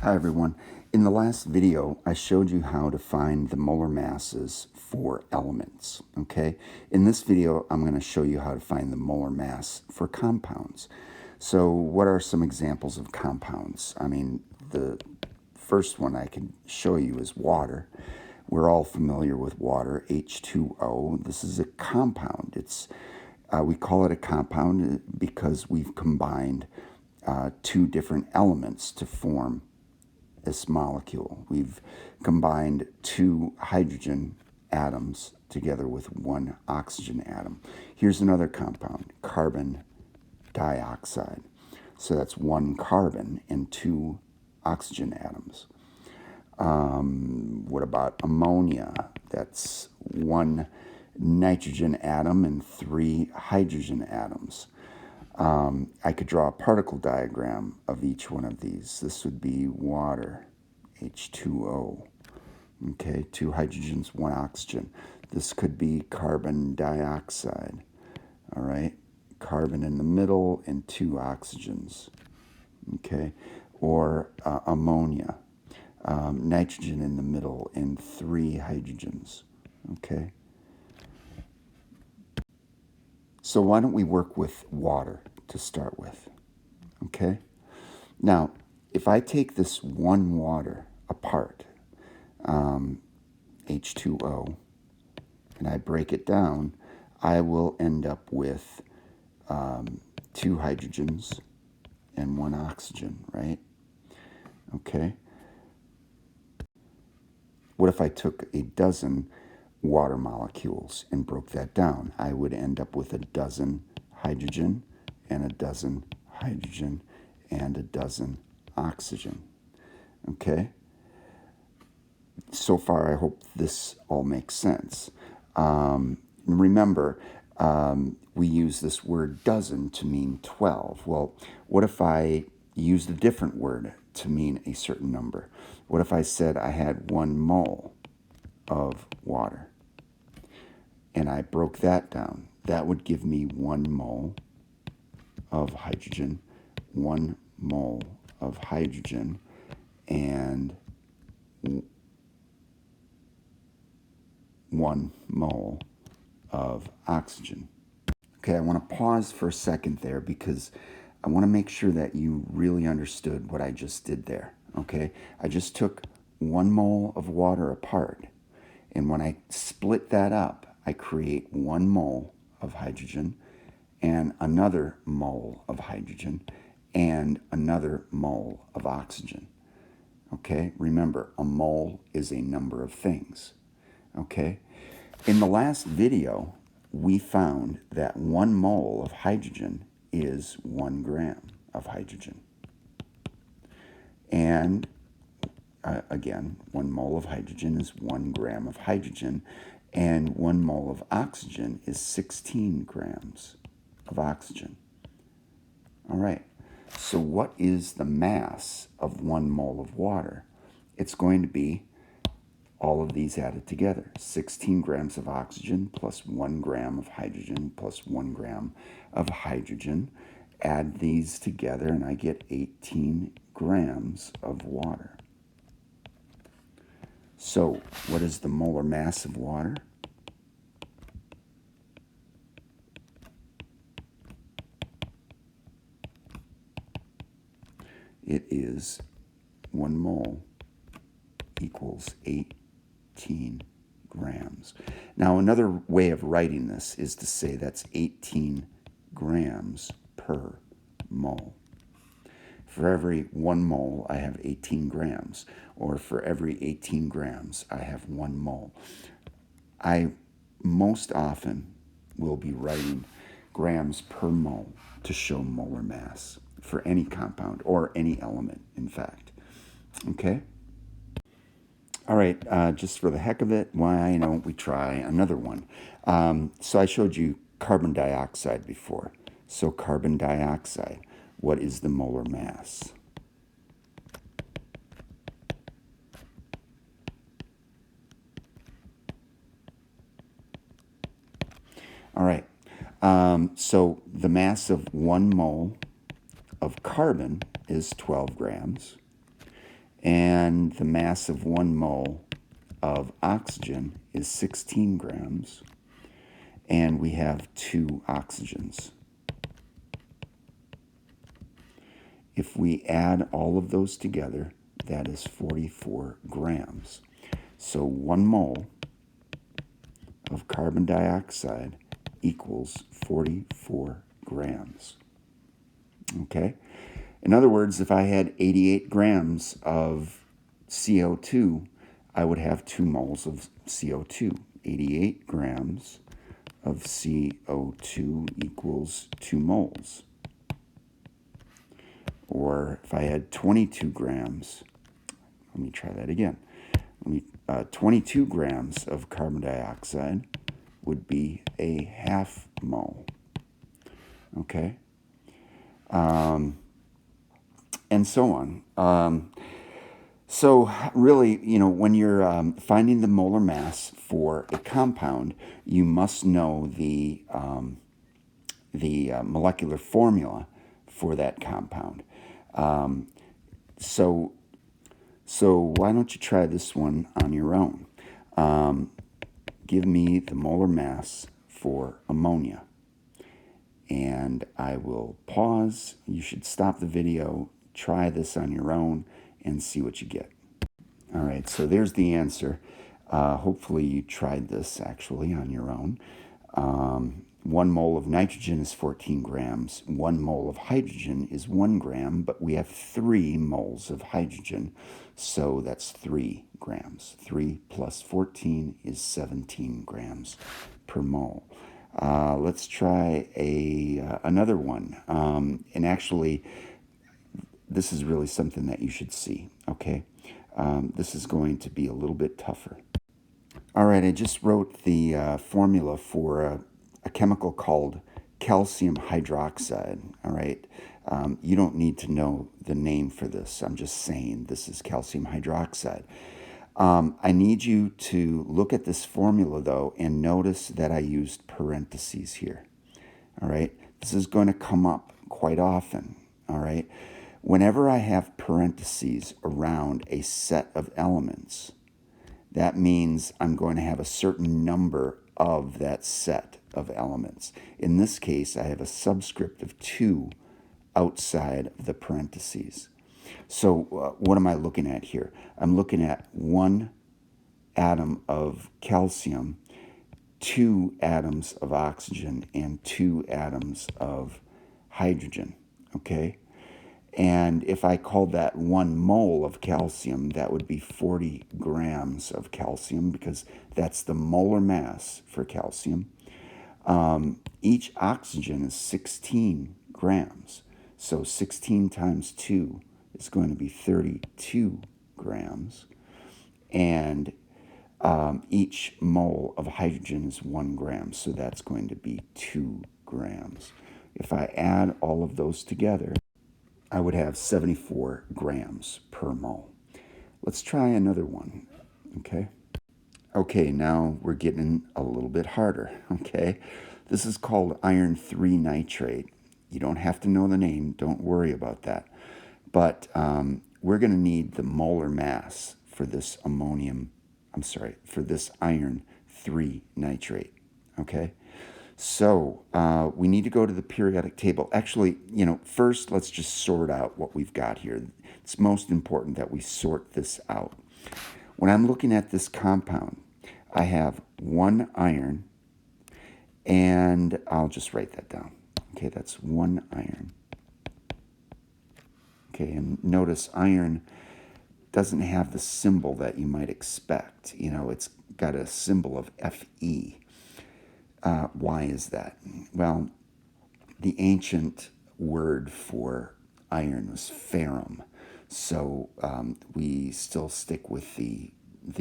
Hi everyone. In the last video, I showed you how to find the molar masses for elements, okay? In this video, I'm going to show you how to find the molar mass for compounds. So what are some examples of compounds? I mean, the first one I can show you is water. We're all familiar with water, H2O. This is a compound. We call it a compound because we've combined two different elements to form this molecule. We've combined two hydrogen atoms together with one oxygen atom. Here's another compound, carbon dioxide. So that's one carbon and two oxygen atoms. What about ammonia? That's one nitrogen atom and three hydrogen atoms. I could draw a particle diagram of each one of these. This would be water, H2O. Okay, two hydrogens, one oxygen. This could be carbon dioxide. All right, carbon in the middle and two oxygens. Okay, or ammonia, nitrogen in the middle and three hydrogens. Okay. So why don't we work with water to start with, okay? Now, if I take this one water apart, H2O, and I break it down, I will end up with two hydrogens and one oxygen, right? Okay. What if I took a dozen water molecules and broke that down? I would end up with a dozen hydrogen and a dozen hydrogen and a dozen oxygen. Okay? So far, I hope this all makes sense. Remember, we use this word dozen to mean 12. Well, what if I used a different word to mean a certain number? What if I said I had 1 mole of water and I broke that down? That would give me 1 mole of hydrogen, 1 mole of hydrogen, and 1 mole of oxygen. Okay, I want to pause for a second there because I want to make sure that you really understood what I just did there. Okay, I just took 1 mole of water apart, and when I split that up, I create 1 mole of hydrogen and another mole of hydrogen and another mole of oxygen. Okay, remember, a mole is a number of things. Okay, in the last video, we found that 1 mole of hydrogen is 1 gram of hydrogen. And again, 1 mole of hydrogen is 1 gram of hydrogen, and 1 mole of oxygen is 16 grams of oxygen. All right, so what is the mass of 1 mole of water? It's going to be all of these added together. 16 grams of oxygen plus 1 gram of hydrogen plus 1 gram of hydrogen. Add these together and I get 18 grams of water. So, what is the molar mass of water? It is 1 mole equals 18 grams. Now, another way of writing this is to say that's 18 grams per mole. For every 1 mole, I have 18 grams, or for every 18 grams, I have 1 mole. I most often will be writing grams per mole to show molar mass for any compound or any element, in fact. Okay? All right, just for the heck of it, why don't we try another one? So I showed you carbon dioxide before. So carbon dioxide, what is the molar mass? All right, so the mass of 1 mole of carbon is 12 grams, And the mass of 1 mole of oxygen is 16 grams. And we have 2 oxygens. If we add all of those together, that is 44 grams. So 1 mole of carbon dioxide equals 44 grams. Okay? In other words, if I had 88 grams of CO2, I would have 2 moles of CO2. 88 grams of CO2 equals 2 moles. Or if I had 22 grams, let me try that again. 22 grams of carbon dioxide would be a half mole. Okay? And so on. So really, when you're finding the molar mass for a compound, you must know the molecular formula for that compound. So why don't you try this one on your own? Give me the molar mass for ammonia. And I will pause. You should stop the video, try this on your own, and see what you get. All right, so there's the answer. Hopefully you tried this actually on your own. 1 mole of nitrogen is 14 grams. 1 mole of hydrogen is 1 gram, but we have 3 moles of hydrogen, so that's 3 grams. 3 plus 14 is 17 grams per mole. Let's try another one. And actually, this is really something that you should see, okay? This is going to be a little bit tougher. All right, I just wrote the formula for a chemical called calcium hydroxide, all right? You don't need to know the name for this. I'm just saying this is calcium hydroxide. I need you to look at this formula, though, and notice that I used parentheses here, all right? This is going to come up quite often, all right? Whenever I have parentheses around a set of elements, that means I'm going to have a certain number of that set of elements. In this case, I have a subscript of 2 outside of the parentheses. So what am I looking at here? I'm looking at 1 atom of calcium, 2 atoms of oxygen, and 2 atoms of hydrogen, okay? And if I called that 1 mole of calcium, that would be 40 grams of calcium, because that's the molar mass for calcium. Each oxygen is 16 grams. So 16 times 2 is going to be 32 grams. And each mole of hydrogen is 1 gram. So that's going to be 2 grams. If I add all of those together, I would have 74 grams per mole. Let's try another one, okay? Okay, now we're getting a little bit harder, okay? This is called iron 3 nitrate. You don't have to know the name, don't worry about that. But we're going to need the molar mass for this for this iron 3 nitrate, okay? So we need to go to the periodic table. Actually, first let's just sort out what we've got here. It's most important that we sort this out. When I'm looking at this compound, I have 1 iron, and I'll just write that down. Okay, that's 1 iron. Okay, and notice iron doesn't have the symbol that you might expect. It's got a symbol of Fe. Why is that? Well, the ancient word for iron was ferrum, so we still stick with the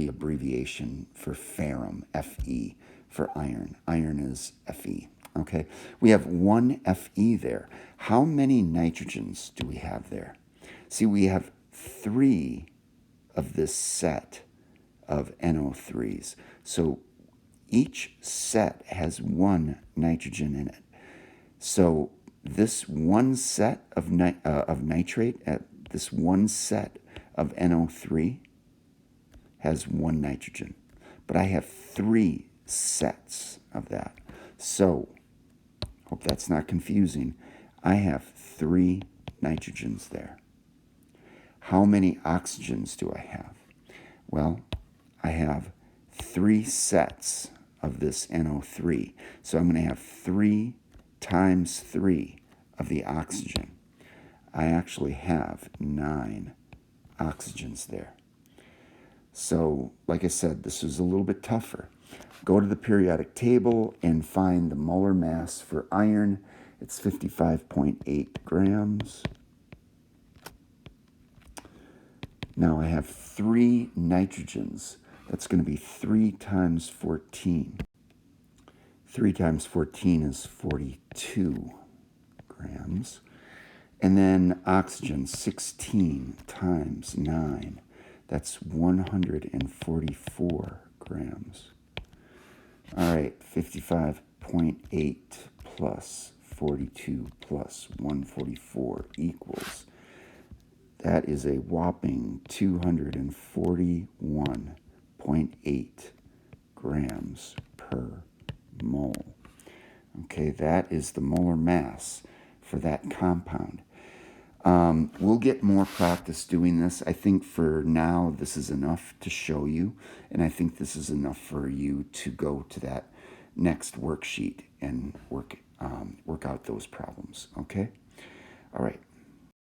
abbreviation for ferrum, Fe, for iron. Iron is Fe, okay? We have 1 Fe there. How many nitrogens do we have there? See, we have 3 of this set of NO3s. So each set has 1 nitrogen in it. So this one set of nitrate, this one set of NO3 has 1 nitrogen, but I have 3 sets of that. So, hope that's not confusing. I have 3 nitrogens there. How many oxygens do I have? Well, I have 3 sets of this NO3. So I'm going to have 3 times 3 of the oxygen. I actually have 9 oxygens there. So, like I said, this is a little bit tougher. Go to the periodic table and find the molar mass for iron. It's 55.8 grams. Now I have 3 nitrogens. That's going to be 3 times 14. 3 times 14 is 42 grams. And then oxygen, 16 times 9. That's 144 grams. All right, 55.8 plus 42 plus 144 equals. That is a whopping 241.8 grams per mole. Okay, that is the molar mass for that compound. We'll get more practice doing this. I think for now this is enough to show you, and I think this is enough for you to go to that next worksheet and work out those problems. Okay? All right.